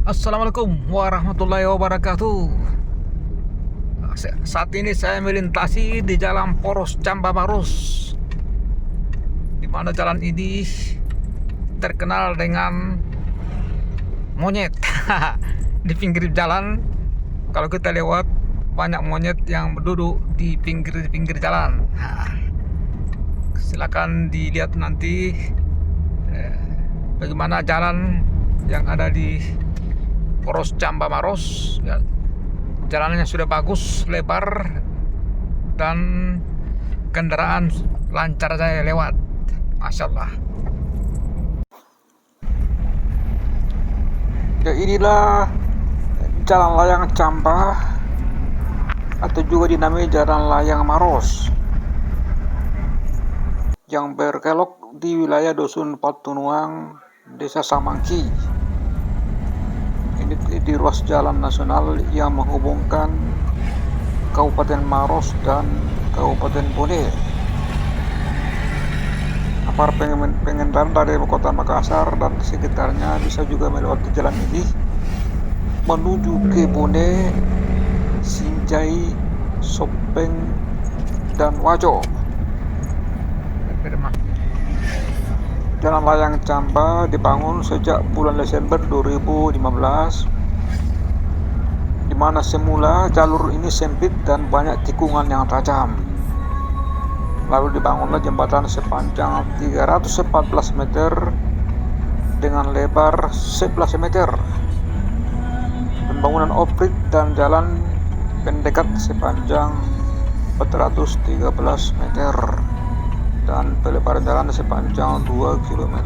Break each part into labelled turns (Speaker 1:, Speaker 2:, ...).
Speaker 1: Assalamualaikum warahmatullahi wabarakatuh. Saat ini saya melintasi di Jalan Poros Camba Maros, di mana jalan ini terkenal dengan monyet. Di pinggir jalan, kalau kita lewat banyak monyet yang berduduk di pinggir jalan. Silakan dilihat nanti bagaimana jalan yang ada di Poros Camba Maros ya. Jalannya sudah bagus, lebar, dan kendaraan lancar saya lewat. Masya Allah. Ya, inilah Jalan Layang Camba atau juga dinamai Jalan Layang Maros yang berkelok di wilayah Dusun Patunuang, Desa Samangki. Ini di ruas jalan nasional yang menghubungkan Kabupaten Maros dan Kabupaten Bone. Para pengendara dari kota Makassar dan sekitarnya bisa juga melewati jalan ini menuju ke Bone, Sinjai, Sopeng, dan Wajo. Jalan Layang Camba dibangun sejak bulan Desember 2015, di mana semula jalur ini sempit dan banyak tikungan yang tajam. Lalu dibangunlah jembatan sepanjang 314 meter dengan lebar 11 meter. Pembangunan off-road dan jalan pendekat sepanjang 413 meter. Dan pelebaran jalan sepanjang 2 km.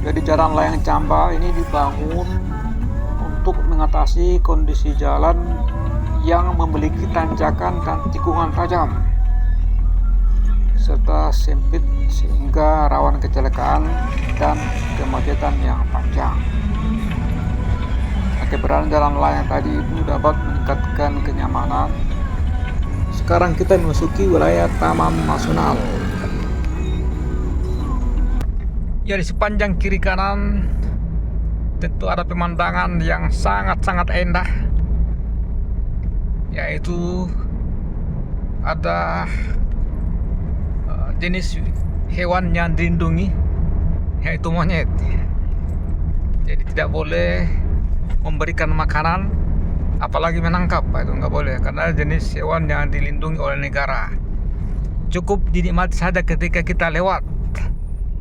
Speaker 1: Jadi Jalan Layang Camba ini dibangun untuk mengatasi kondisi jalan yang memiliki tanjakan dan tikungan tajam serta sempit sehingga rawan kecelakaan dan kemacetan yang panjang. Keberadaan jalan layang tadi itu dapat meningkatkan kenyamanan. Sekarang kita memasuki wilayah Taman Nasional. Ya, di sepanjang kiri kanan tentu ada pemandangan yang sangat-sangat indah, yaitu ada jenis hewan yang dilindungi, yaitu monyet. Jadi tidak boleh memberikan makanan, apalagi menangkap, itu nggak boleh karena jenis hewan yang dilindungi oleh negara. Cukup dinikmati saja ketika kita lewat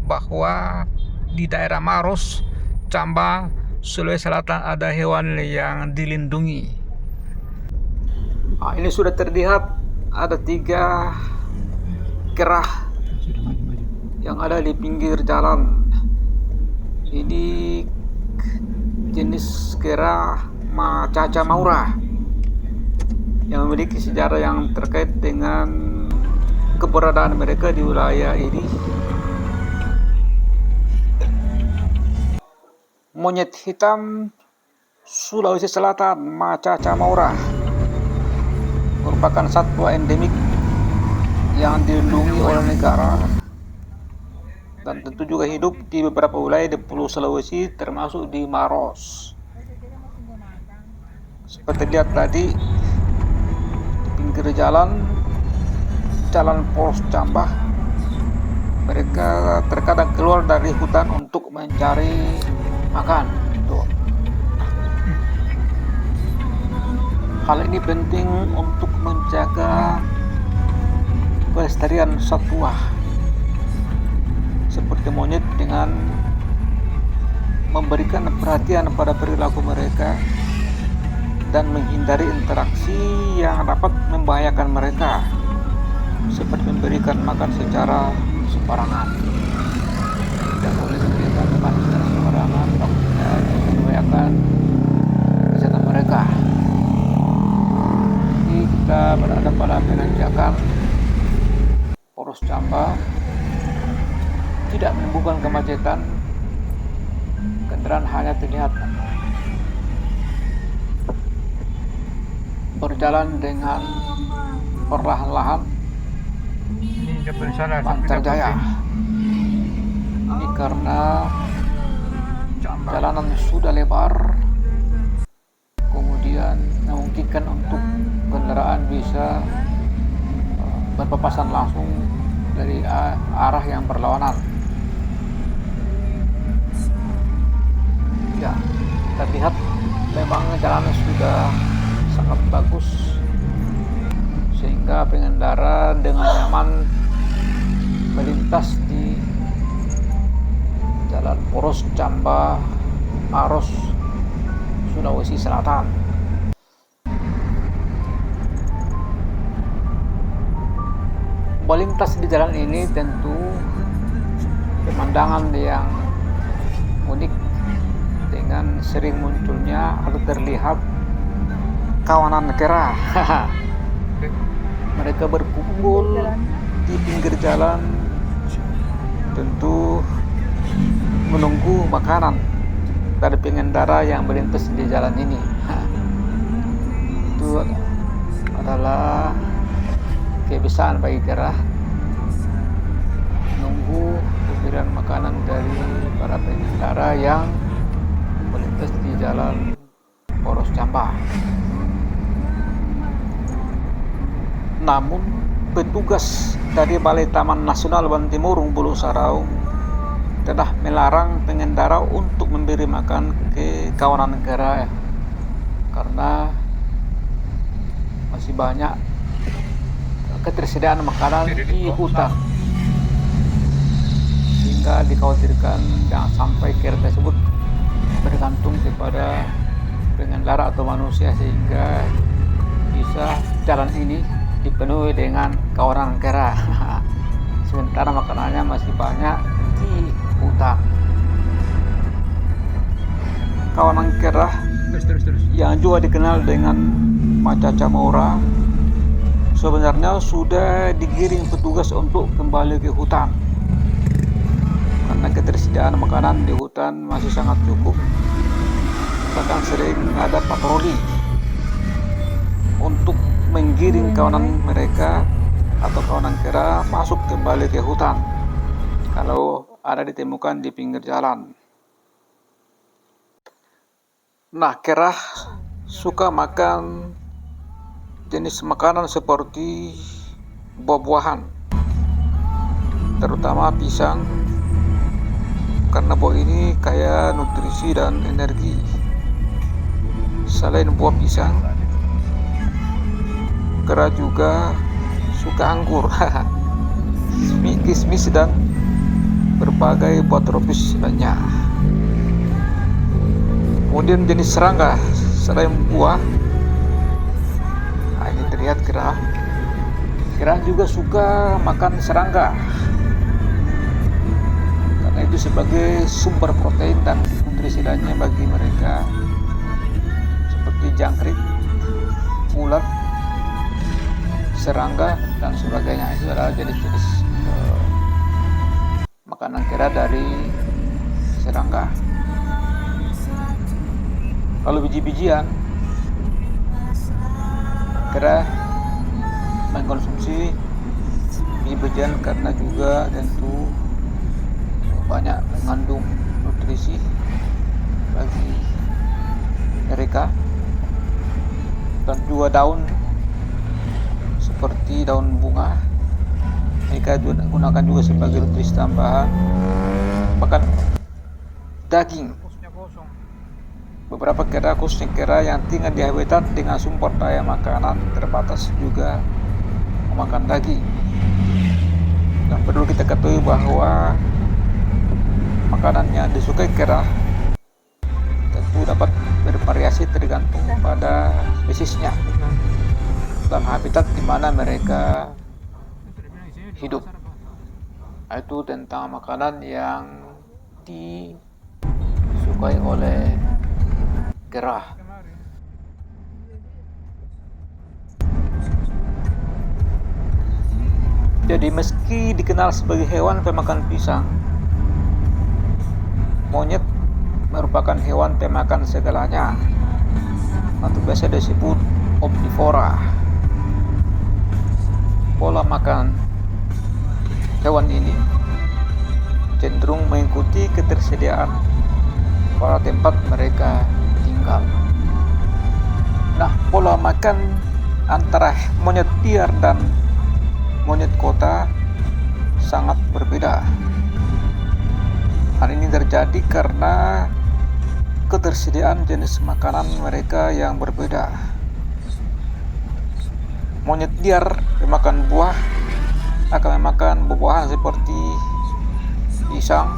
Speaker 1: bahwa di daerah Maros, Camba, Sulawesi Selatan ada hewan yang dilindungi. Ini sudah terlihat ada 3 kerah yang ada di pinggir jalan. Ini jenis kera Macaca Maura yang memiliki sejarah yang terkait dengan keberadaan mereka di wilayah ini. Monyet hitam Sulawesi Selatan Macaca Maura merupakan satwa endemik yang dilindungi oleh negara dan tentu juga hidup di beberapa wilayah di Pulau Sulawesi termasuk di Maros. Seperti lihat tadi di pinggir jalan Poros Camba, mereka terkadang keluar dari hutan untuk mencari makan. Tuh. Hal ini penting untuk menjaga pelestarian satwa seperti monyet dengan memberikan perhatian pada perilaku mereka dan menghindari interaksi yang dapat membahayakan mereka, seperti memberikan makan secara sembarangan. Tidak boleh memberikan makan secara sembarangan, takutnya membahayakan kesehatan mereka. Ini kita berada pada penanjakan Poros Camba, tidak menimbulkan kemacetan, kendaraan hanya terlihat berjalan dengan perlahan-lahan. Ini Pancar Jaya. Ini
Speaker 2: karena jalanan sudah lebar, kemudian memungkinkan untuk kendaraan bisa berpapasan langsung dari arah yang berlawanan. Ya, terlihat memang jalannya sudah sangat bagus sehingga pengendara dengan nyaman melintas di Jalan Poros Camba Maros, Sulawesi Selatan. Melintas di jalan ini tentu pemandangan yang unik dengan sering munculnya atau terlihat kawanan kera. Mereka berkumpul di pinggir jalan, tentu menunggu makanan dari pengendara yang melintas di jalan ini. Itu adalah kebiasaan bagi kera, menunggu pemberian makanan dari para pengendara yang melintas di jalan Poros Camba. Namun petugas dari Balai Taman Nasional Bantimurung Pulau Saraung telah melarang pengendara untuk memberi makan ke kawanan kera karena masih banyak ketersediaan makanan di hutan, sehingga dikhawatirkan jangan sampai kera tersebut bergantung kepada pengendara atau manusia sehingga bisa jalan ini dipenuhi dengan kawanan kera. Sementara makanannya masih banyak di hutan. Kawanan kera yang juga dikenal dengan macaca mora sebenarnya sudah digiring petugas untuk kembali ke hutan karena ketersediaan makanan di hutan masih sangat cukup. Bahkan sering ada patroli untuk menggiring kawanan mereka atau kawanan kera masuk kembali ke hutan kalau ada ditemukan di pinggir jalan. Nah, kera suka makan jenis makanan seperti buah-buahan, terutama pisang, karena buah ini kaya nutrisi dan energi. Selain buah pisang, kera juga suka anggur, kismis dan berbagai buah tropis lainnya. Kemudian jenis serangga selain buah, ini terlihat kera juga suka makan serangga karena itu sebagai sumber protein dan nutrisi lainnya bagi mereka seperti jangkrik, ulat, serangga dan sebagainya. Itu adalah jenis-jenis makanan kera dari serangga. Kalau biji-bijian, kera mengkonsumsi biji-bijian karena juga tentu banyak mengandung nutrisi bagi mereka, dan juga daun seperti daun bunga mereka gunakan juga sebagai nutrisi tambahan. Bahkan daging, beberapa kera khususnya kera yang tinggal di habitat dengan sumber daya makanan terbatas juga memakan daging. Dan perlu kita ketahui bahwa makanan yang disukai kera tentu dapat bervariasi tergantung pada spesiesnya dan habitat di mana mereka hidup. Itu tentang makanan yang disukai oleh kera. Jadi meski dikenal sebagai hewan pemakan pisang, monyet merupakan hewan pemakan segalanya atau biasa disebut omnivora. Pola makan hewan ini cenderung mengikuti ketersediaan pada tempat mereka tinggal. Nah, pola makan antara monyet liar dan monyet kota sangat berbeda. Hal ini terjadi karena ketersediaan jenis makanan mereka yang berbeda. Monyet liar memakan buah akan memakan buah-buahan seperti pisang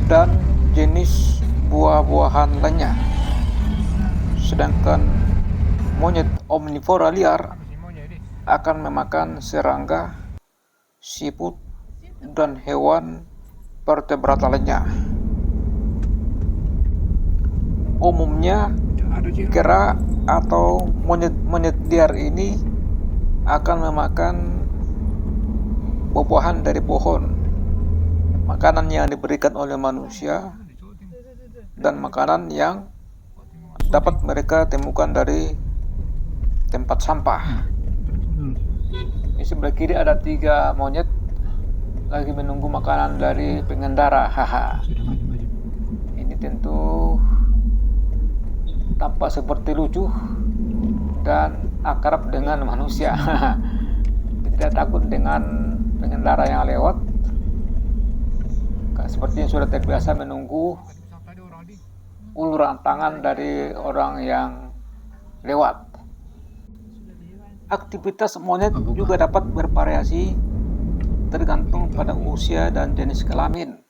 Speaker 2: dan jenis buah-buahan lainnya. Sedangkan monyet omnivora liar akan memakan serangga, siput, dan hewan vertebrata lainnya. Umumnya, kera atau monyet liar ini akan memakan buah-buahan dari pohon, makanan yang diberikan oleh manusia, dan makanan yang dapat mereka temukan dari tempat sampah. Di sebelah kiri ada 3 monyet lagi menunggu makanan dari pengendara. Haha. Ini tentu tampak seperti lucu dan akrab dengan manusia. Tidak takut dengan pengendara yang lewat. Sepertinya sudah terbiasa menunggu uluran tangan dari orang yang lewat. Aktivitas monyet juga dapat bervariasi tergantung pada usia dan jenis kelamin.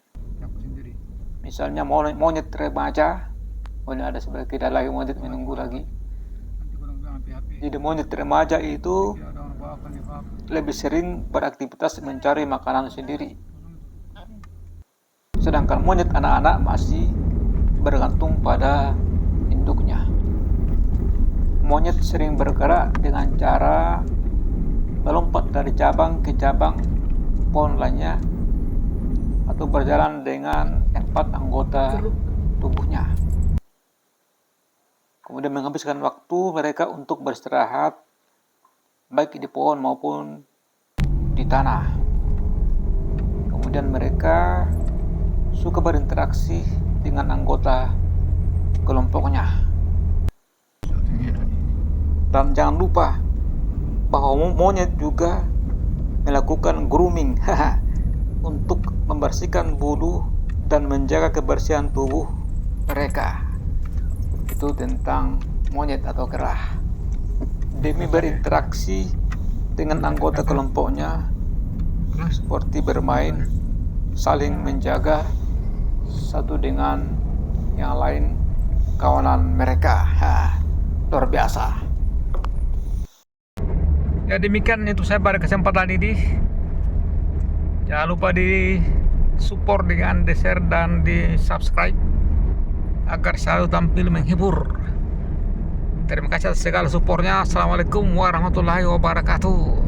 Speaker 2: Misalnya monyet remaja, ada sebelah kita lagi monyet menunggu lagi. Jadi monyet remaja itu lebih sering beraktivitas mencari makanan sendiri. Sedangkan monyet anak-anak masih bergantung pada induknya. Monyet sering bergerak dengan cara melompat dari cabang ke cabang pohon lainnya atau berjalan dengan 4 anggota tubuhnya. Kemudian menghabiskan waktu mereka untuk beristirahat baik di pohon maupun di tanah. Kemudian mereka suka berinteraksi dengan anggota kelompoknya. Dan jangan lupa bahwa monyet juga melakukan grooming untuk membersihkan bulu dan menjaga kebersihan tubuh mereka. Itu tentang monyet atau kera. Demi berinteraksi dengan anggota kelompoknya seperti bermain, saling menjaga satu dengan yang lain, kawanan mereka. Luar biasa.
Speaker 1: Ya, demikian itu saya pada kesempatan ini. Jangan lupa di support dengan share dan di subscribe agar selalu tampil menghibur. Terima kasih atas segala supportnya. Assalamualaikum warahmatullahi wabarakatuh.